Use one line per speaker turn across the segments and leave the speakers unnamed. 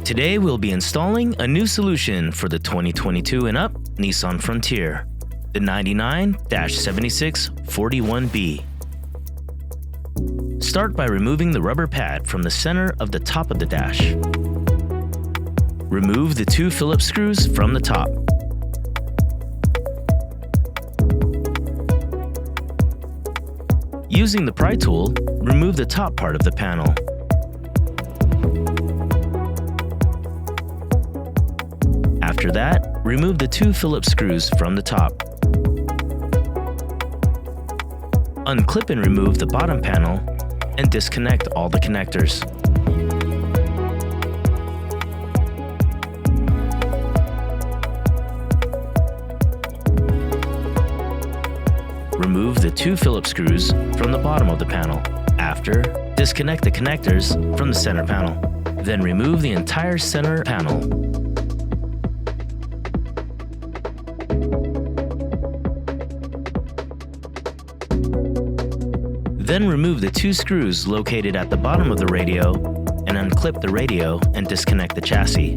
Today we'll be installing a new solution for the 2022 and up Nissan Frontier, the 99-7641B. Start by removing the rubber pad from the center of the top of the dash. Remove the 2 Phillips screws from the top. Using the pry tool, remove the top part of the panel. After that, remove the 2 Phillips screws from the top. Unclip and remove the bottom panel and disconnect all the connectors. Remove the 2 Phillips screws from the bottom of the panel. After, disconnect the connectors from the center panel. Then remove the entire center panel. Then remove the 2 screws located at the bottom of the radio and unclip the radio and disconnect the chassis.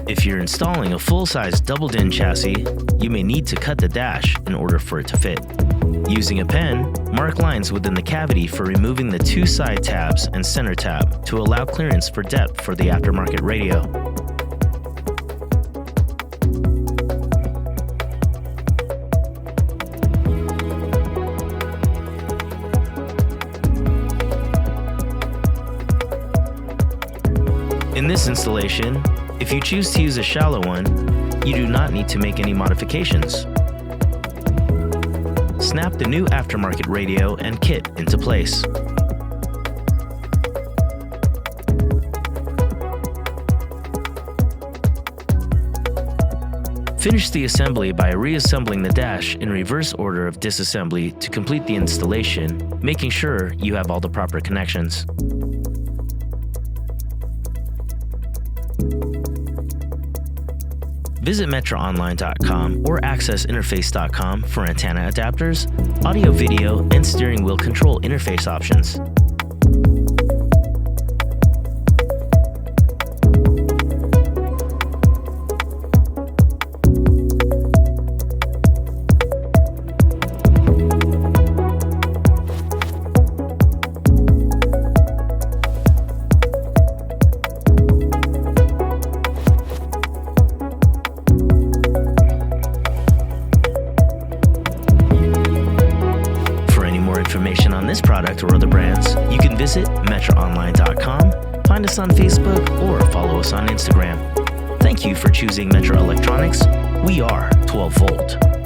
If you're installing a full-size double-din chassis, you may need to cut the dash in order for it to fit. Using a pen, mark lines within the cavity for removing the 2 side tabs and center tab to allow clearance for depth for the aftermarket radio. In this installation, if you choose to use a shallow one, you do not need to make any modifications. Snap the new aftermarket radio and kit into place. Finish the assembly by reassembling the dash in reverse order of disassembly to complete the installation, making sure you have all the proper connections. Visit metraonline.com or accessinterface.com for antenna adapters, audio, video, and steering wheel control interface options. Information on this product or other brands, you can visit metraonline.com, find us on Facebook, or follow us on Instagram. Thank you for choosing Metra Electronics. We are 12 volt.